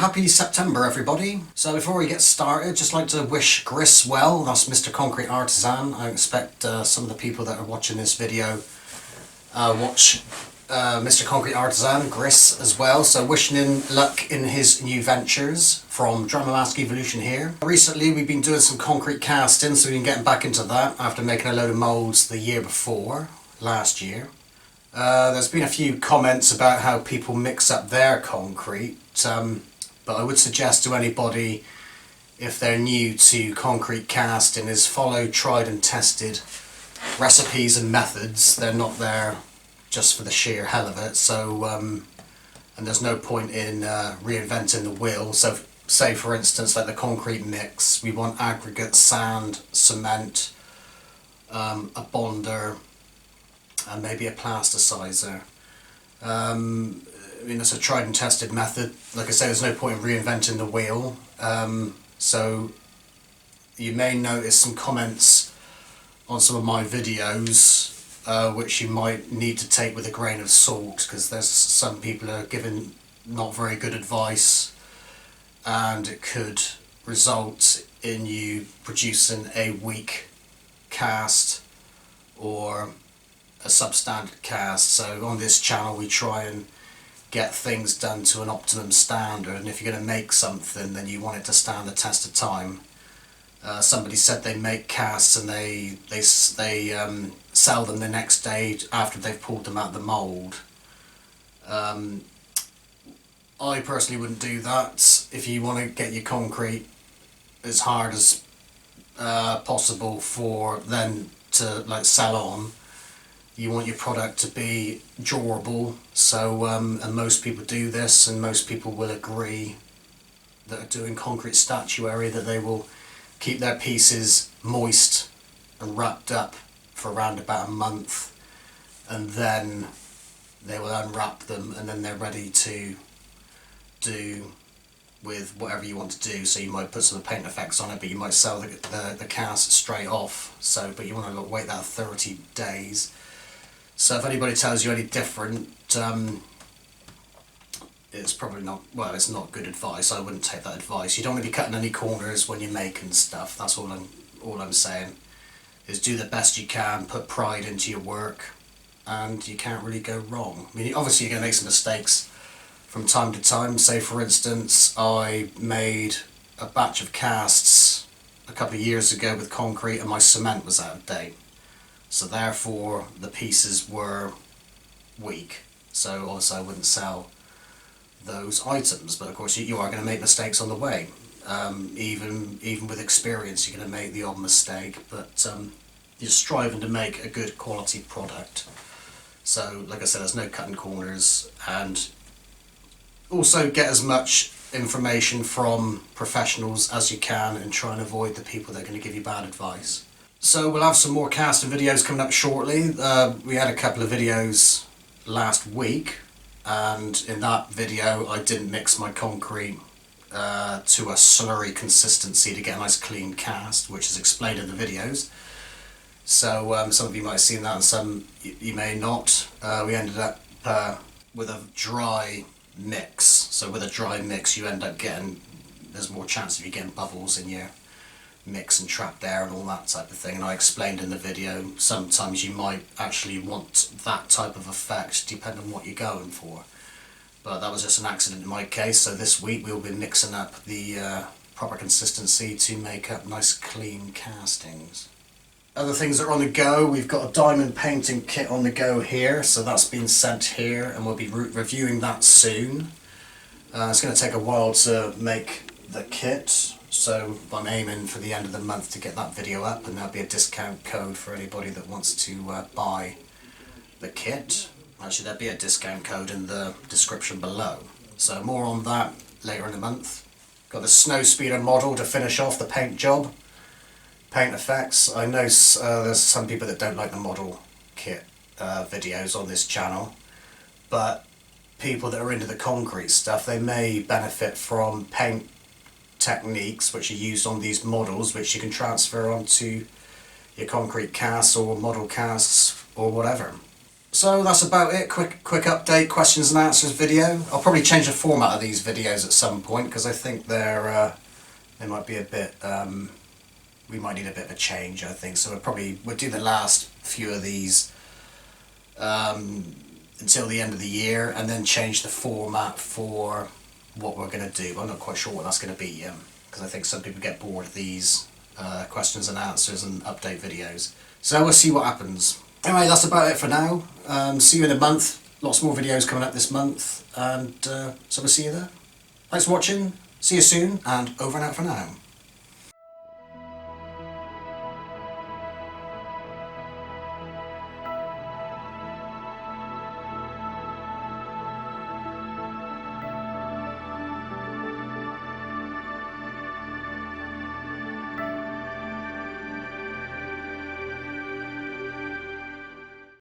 happy September everybody. So before we get started, just like to wish Gris well. That's Mr. Concrete Artisan. I expect some of the people that are watching this video watch Mr. Concrete Artisan, Gris, as well. So wishing him luck in his new ventures from Dramamask Evolution here. Recently we've been doing some concrete casting, so we've been getting back into that after making a load of moulds the year before, last year. There's been a few comments about how people mix up their concrete, but I would suggest to anybody, if they're new to concrete casting, is follow tried and tested recipes and methods. They're not there just for the sheer hell of it, so and there's no point in reinventing the wheel. So say for instance like the concrete mix, we want aggregate, sand, cement, a bonder, and maybe a plasticizer. I mean, it's a tried and tested method. Like I say, there's no point in reinventing the wheel. So you may notice some comments on some of my videos which you might need to take with a grain of salt, because there's some people are giving not very good advice, and it could result in you producing a weak cast or a substandard cast. So on this channel we try and get things done to an optimum standard, and if you're going to make something then you want it to stand the test of time. Somebody said they make casts and they sell them the next day after they've pulled them out of the mould. I personally wouldn't do that. If you want to get your concrete as hard as possible for then to like sell on, you want your product to be durable. So and most people do this, and most people will agree that are doing concrete statuary that they will keep their pieces moist and wrapped up for around about a month, and then they will unwrap them and then they're ready to do with whatever you want to do. So you might put some paint effects on it, but you might sell the cast straight off. So, but you want to wait that 30 days. So if anybody tells you any different, it's probably not, well, it's not good advice. I wouldn't take that advice. You don't want to be cutting any corners when you're making stuff. That's all I'm saying, is do the best you can, put pride into your work, and you can't really go wrong. I mean, obviously you're going to make some mistakes from time to time. Say for instance, I made a batch of casts a couple of years ago with concrete and my cement was out of date. So therefore the pieces were weak. So obviously I wouldn't sell those items, but of course you are going to make mistakes on the way. Even with experience you're going to make the odd mistake, but you're striving to make a good quality product. So like I said, there's no cutting corners, and also get as much information from professionals as you can and try and avoid the people that are going to give you bad advice. So we'll have some more casting videos coming up shortly. We had a couple of videos last week, and in that video I didn't mix my concrete to a slurry consistency to get a nice clean cast, which is explained in the videos. So some of you might have seen that and some you may not. We ended up with a dry mix. So with a dry mix you end up getting, there's more chance of you getting bubbles in your mix and trapped air and all that type of thing. And I explained in the video, sometimes you might actually want that type of effect depending on what you're going for. But that was just an accident in my case. So this week we'll be mixing up the proper consistency to make up nice clean castings. Other things that are on the go, we've got a diamond painting kit on the go here, so that's been sent here and we'll be reviewing that soon. It's going to take a while to make the kit, so I'm aiming for the end of the month to get that video up, and there'll be a discount code for anybody that wants to buy the kit. Actually, there'll be a discount code in the description below. So more on that later in the month. Got the snowspeeder model to finish off the paint job. Paint effects. I know there's some people that don't like the model kit videos on this channel, but people that are into the concrete stuff, they may benefit from paint techniques which are used on these models, which you can transfer onto your concrete casts or model casts or whatever. So that's about it. Quick update, questions and answers video. I'll probably change the format of these videos at some point because I think they might be a bit. We might need a bit of a change, I think. So we'll do the last few of these until the end of the year, and then change the format for what we're going to do. I'm not quite sure what that's going to be yet, because I think some people get bored of these questions and answers and update videos. So we'll see what happens. Anyway, that's about it for now. See you in a month. Lots more videos coming up this month, and so we'll see you there. Thanks for watching. See you soon, and over and out for now.